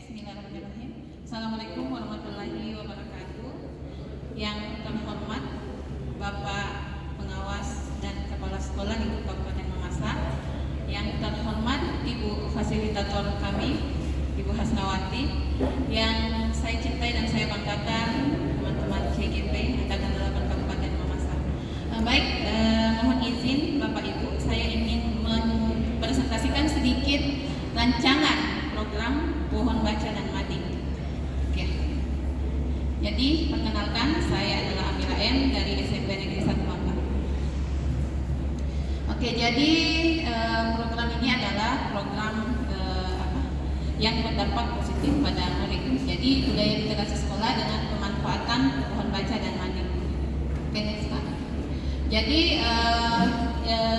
Bismillahirrahmanirrahim. Assalamualaikum warahmatullahi wabarakatuh. Yang terhormat Bapak Pengawas dan Kepala Sekolah Ibu Kabupaten Mamasa, yang terhormat Ibu Fasilitator kami, Ibu Hasnawati, yang saya cintai dan saya banggakan, teman-teman CGP Angkatan 8 Kabupaten Mamasa. Mohon izin Bapak Ibu, saya ingin mempresentasikan sedikit rancangan program Pohon Baca dan Mading. Oke. Jadi perkenalkan, saya adalah Amira M dari SMP Negeri 1 Mampang. Oke, jadi program ini adalah program yang berdampak positif pada murid. Jadi budaya literasi sekolah dengan pemanfaatan pohon baca dan mading. Oke, next Pak. Jadi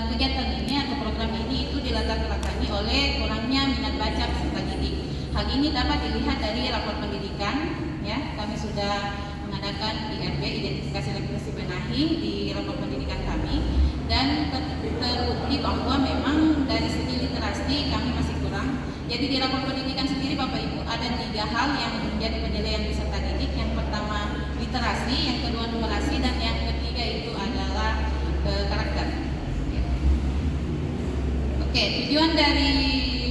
kegiatan ini atau program ini itu dilatar belakangi oleh kurangnya minat baca peserta didik. Hal ini dapat dilihat dari rapor pendidikan, ya. Kami sudah mengadakan IRB, identifikasi refleksi benahi, di rapor pendidikan kami, dan terbukti bahwa memang dari segi literasi kami masih kurang. Jadi di rapor pendidikan sendiri Bapak Ibu ada 3 hal yang menjadi penilaian peserta didik. Yang pertama literasi, yang kedua numerasi, dan yang ketiga itu adalah karakter. Oke, tujuan dari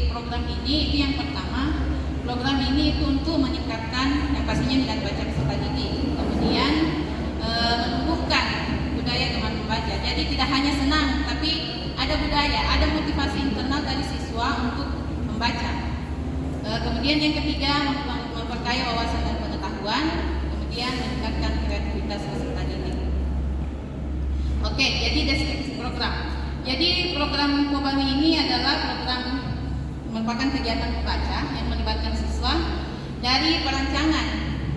program ini itu yang pertama, program ini itu untuk meningkatkan yang pastinya minat baca peserta didik, kemudian menumbuhkan budaya gemar membaca. Jadi tidak hanya senang, tapi ada budaya, ada motivasi internal dari siswa untuk membaca. Kemudian yang ketiga, memperkaya wawasan dan pengetahuan, kemudian meningkatkan kreativitas peserta didik. Oke, jadi deskripsi program. Jadi program Pobami ini adalah program merupakan kegiatan membaca yang melibatkan siswa dari perancangan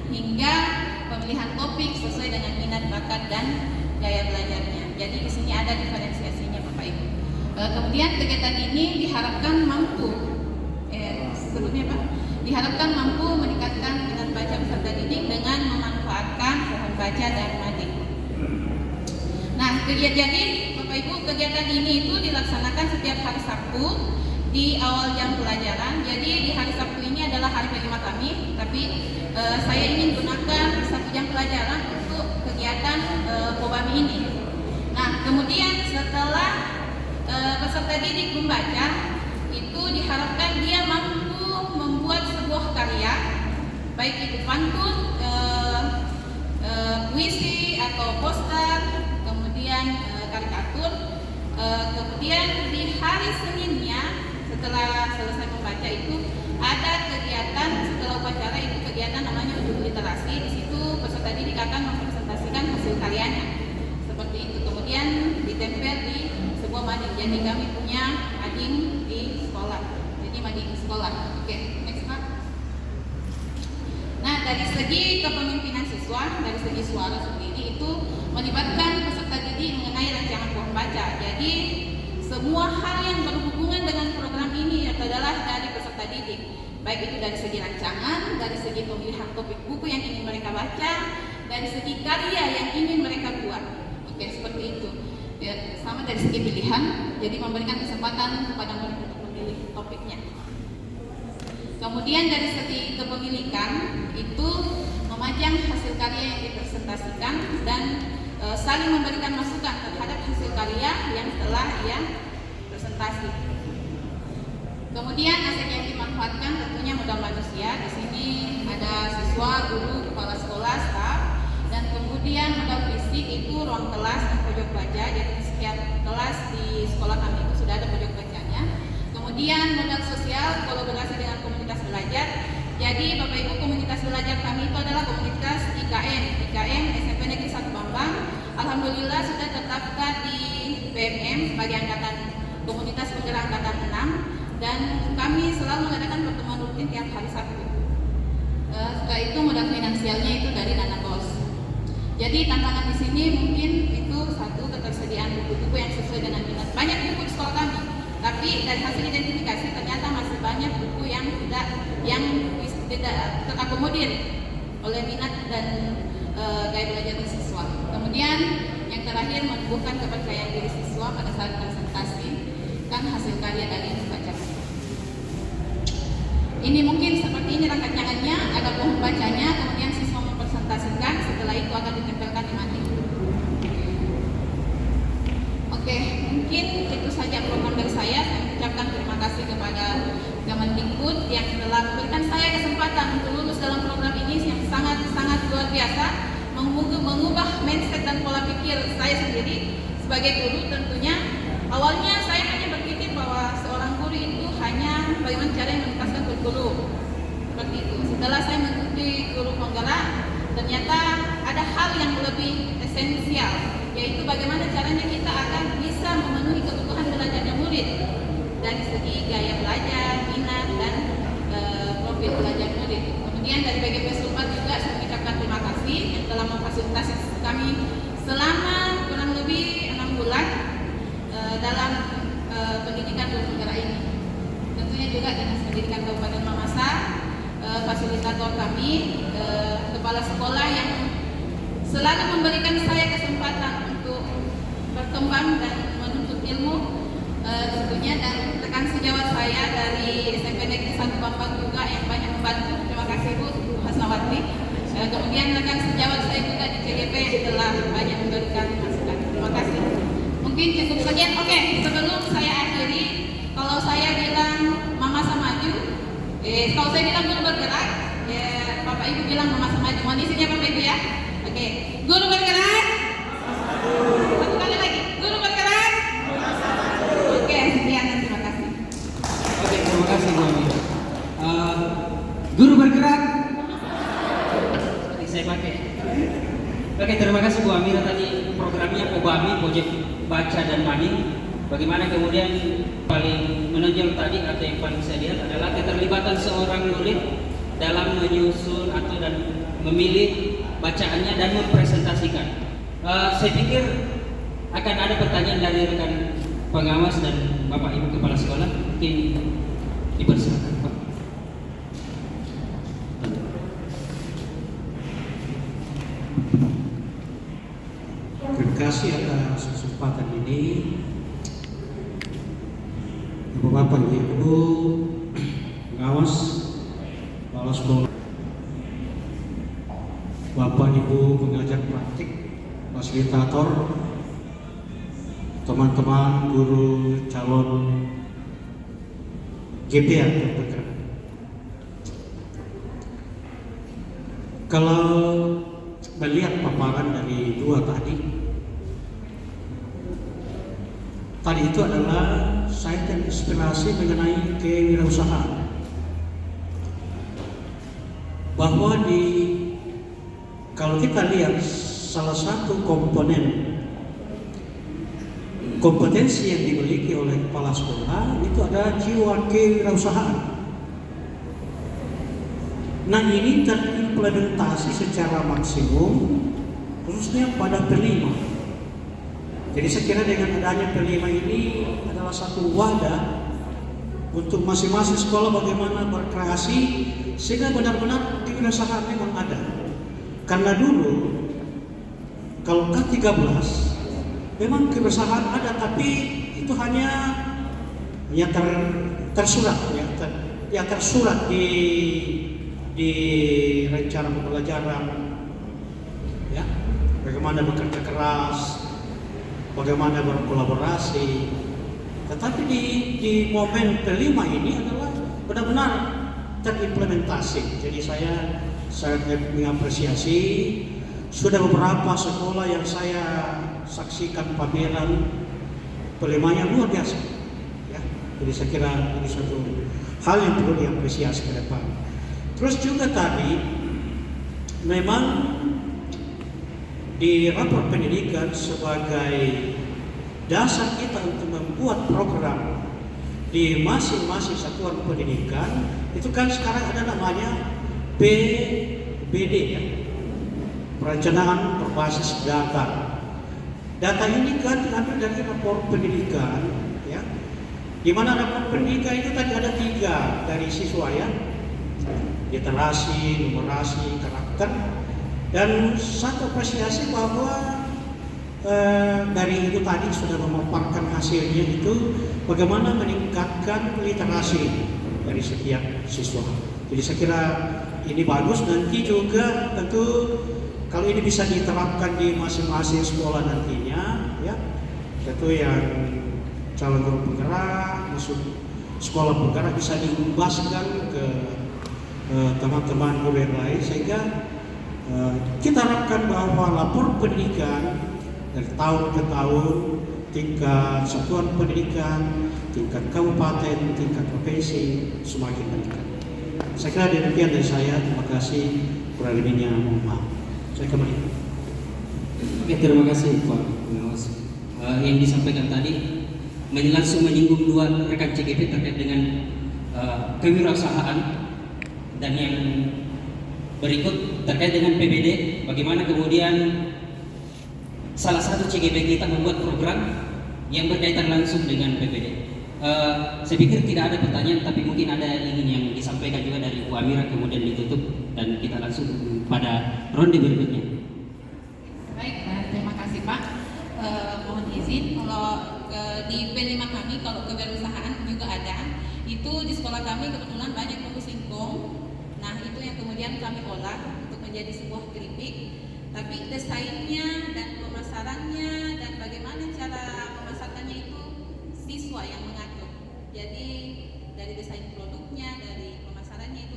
hingga pemilihan topik sesuai dengan minat, bakat, dan gaya belajarnya. Jadi di sini ada diferensiasinya Bapak Ibu. Kemudian kegiatan ini diharapkan mampu diharapkan mampu meningkatkan minat baca peserta didik dengan memanfaatkan pohon baca dan mading. Nah, jadi Bapak Ibu, kegiatan ini itu dilaksanakan setiap hari Sabtu di awal jam pelajaran. Jadi di hari Sabtu ini adalah hari kelima kami, tapi saya ingin gunakan 1 jam pelajaran untuk kegiatan Pobami ini. Nah, kemudian setelah peserta didik membaca, itu diharapkan dia mampu membuat sebuah karya, baik itu pantun, puisi atau poster, kemudian karikatur. Kemudian di hari Seninnya setelah selesai membaca itu ada kegiatan setelah upacara, itu kegiatan namanya uji literasi. Di situ peserta didik akan mempresentasikan hasil karyanya seperti itu. Kemudian ditempel di sebuah mading. Jadi kami punya mading di sekolah. Jadi mading di sekolah. Oke, next Pak. Nah, dari segi kepemimpinan siswa, dari segi suara sendiri itu melibatkan peserta didik mengenai rancangan pohon baca. Jadi semua hal yang berhubungan dengan program ini adalah dari peserta didik, baik itu dari segi rancangan, dari segi pemilihan topik buku yang ingin mereka baca, dari segi karya yang ingin mereka buat. Oke, seperti itu. Ya, sama dari segi pilihan, jadi memberikan kesempatan kepada mereka untuk memilih topiknya. Kemudian dari segi kepemilikan itu memajang hasil karya yang dipresentasikan dan saling memberikan masukan terhadap hasil karya yang telah ia presentasi. Kemudian aset yang dimanfaatkan tentunya modal manusia. Di sini ada siswa, guru, kepala sekolah, staf, dan kemudian modal fisik itu ruang kelas dan pojok baca. Jadi di setiap kelas di sekolah kami itu sudah ada pojok bacanya. Kemudian modal sosial, kolaborasi dengan komunitas belajar. Jadi Bapak Ibu, komunitas belajar kami itu adalah komunitas IKM SMP Negeri 1 Bambang. Alhamdulillah sudah terdaftar di BMM sebagai komunitas penggerak angkatan 6, dan kami selalu mengadakan pertemuan rutin tiap hari Sabtu. Setelah itu modal finansialnya itu dari dana BOS. Jadi tantangan di sini mungkin itu satu, ketersediaan buku-buku yang sesuai dengan minat. Banyak buku di sekolah kami, tapi dari hasil identifikasi ternyata masih banyak buku yang tidak terakomodir oleh minat dan gaya belajar siswa. Kemudian yang terakhir, menumbuhkan kepercayaan diri siswa pada saat presentasi kan hasil karya dari membaca. Ini mungkin seperti ini rancangannya, ada pohon bacanya, kemudian siswa mempresentasikan, setelah itu akan ditempelkan di mading. Oke, mungkin itu saja program dari saya. Saya mengucapkan terima kasih kepada Kemendikbud yang telah memberikan saya kesempatan untuk lulus dalam program ini yang sangat luar biasa, mengubah mindset dan pola pikir saya sendiri sebagai guru. Tentunya awalnya saya hanya berpikir bahwa seorang guru itu hanya bagaimana cara yang menuntaskan kurikulum, seperti itu. Setelah saya mengikuti guru penggerak, ternyata ada hal yang lebih esensial, yaitu bagaimana caranya kita akan bisa memenuhi kebutuhan belajarnya murid dari segi gaya belajar, minat, dan profil belajar murid. Kemudian dari BGP Sulpat juga saya mengucapkan terima kasih yang telah memfasilitasi kami selama kurang lebih 6 bulan dalam pendidikan guru penggerak ini. Tentunya juga Dinas Pendidikan Kabupaten Mamasa, fasilitator kami, kepala sekolah yang selalu memberikan saya kesempatan untuk berkembang dan menuntut ilmu, tentunya, dan rekan sejawat saya dari SMP Negeri 1 Bambang juga yang banyak membantu. Terima kasih Bu Hasnawati. Kemudian rekan sejawat saya juga di CGP yang telah banyak memberikan masukan. Terima kasih. Mungkin cukup sekian. Oke, sebelum saya akhiri, kalau saya bilang Mamasa maju, kalau saya bilang guru bergerak, ya Bapak Ibu bilang Mamasa maju. Mohon isinya Bapak Ibu ya. Oke, guru bergerak. Satu kali lagi, guru bergerak. Oke, sekian dan terima kasih. Oke, terima kasih Bu Ami. Guru bergerak. Seperti saya pakai. Oke, terima kasih Bu Amira. Tadi programnya Pobami, Project Baca dan Mading. Bagaimana kemudian paling menonjol tadi atau yang paling saya lihat adalah keterlibatan seorang murid dalam menyusun atau dan memilih bacaannya dan mempresentasikan. Saya pikir akan ada pertanyaan dari rekan pengawas dan Bapak Ibu Kepala Sekolah. Mungkin dipersilakan Pak. Terima kasih atas kesempatan ini. Bapak Ibu pengawas kepala sekolah, Bapak Ibu pengajar praktik, fasilitator, teman-teman guru calon GP yang terdekat. Kalau melihat paparan dari dua tadi itu adalah saya terinspirasi mengenai kewirausahaan, bahwa kalau kita lihat salah satu komponen kompetensi yang dimiliki oleh kepala sekolah itu ada jiwa kewirausahaan. Nah, ini terimplementasi secara maksimum khususnya pada P5. Jadi saya kira dengan adanya P5 ini adalah satu wadah untuk masing-masing sekolah bagaimana berkreasi sehingga benar-benar kewirausahaan memang ada. Karena dulu kalau K13 memang kewirausahaan ada, tapi itu hanya tersurat tersurat di rencana pembelajaran, ya, bagaimana bekerja keras, bagaimana berkolaborasi. Tetapi di momen P5 ini adalah benar-benar terimplementasi. Jadi saya mengapresiasi sudah beberapa sekolah yang saya saksikan pameran P5-nya luar biasa. Ya, jadi saya kira ini satu hal yang perlu diapresiasi ke depan. Terus juga tadi memang di rapor pendidikan sebagai dasar kita untuk membuat program di masing-masing satuan pendidikan itu kan sekarang ada namanya PBD, ya, perencanaan berbasis data. Data ini kan diambil dari rapor pendidikan, ya, di mana rapor pendidikan itu tadi ada 3 dari siswa, ya, literasi, numerasi, karakter. Dan satu apresiasi bahwa dari itu tadi sudah memaparkan hasilnya itu bagaimana meningkatkan literasi, dari setiap siswa. Jadi saya kira ini bagus. Nanti juga tentu kalau ini bisa diterapkan di masing-masing sekolah nantinya, ya tentu yang calon guru penggerak masuk sekolah penggerak bisa diumbaskan ke teman-teman guru yang lain, sehingga kita harapkan bahwa lapor pendidikan dari tahun ke tahun, tingkat satuan pendidikan, tingkat kabupaten, tingkat provinsi semakin meningkat. Saya kira demikian dari saya. Terima kasih, kurang lebihnya mohon maaf. Saya kembali. Oke, terima kasih Pak Pengawas. Yang disampaikan tadi langsung menyinggung dua rekan CGP terkait dengan kewirausahaan, dan yang berikut terkait dengan PBD. Bagaimana kemudian salah satu CGP kita membuat program yang berkaitan langsung dengan PBD. Saya pikir tidak ada pertanyaan, tapi mungkin ada ingin yang disampaikan juga dari Bu Amira, kemudian ditutup dan kita langsung pada ronde berikutnya. Baik, terima kasih Pak. Mohon izin, kalau di P5 kami kalau kewirausahaan juga ada. Itu di sekolah kami kebetulan banyak bumbu singkong. Nah itu yang kemudian kami olah untuk menjadi sebuah keripik. Tapi desainnya dan pemasarannya dan bagaimana cara memasarkannya itu siswa yang mengatur. Jadi dari desain produknya, dari pemasarannya itu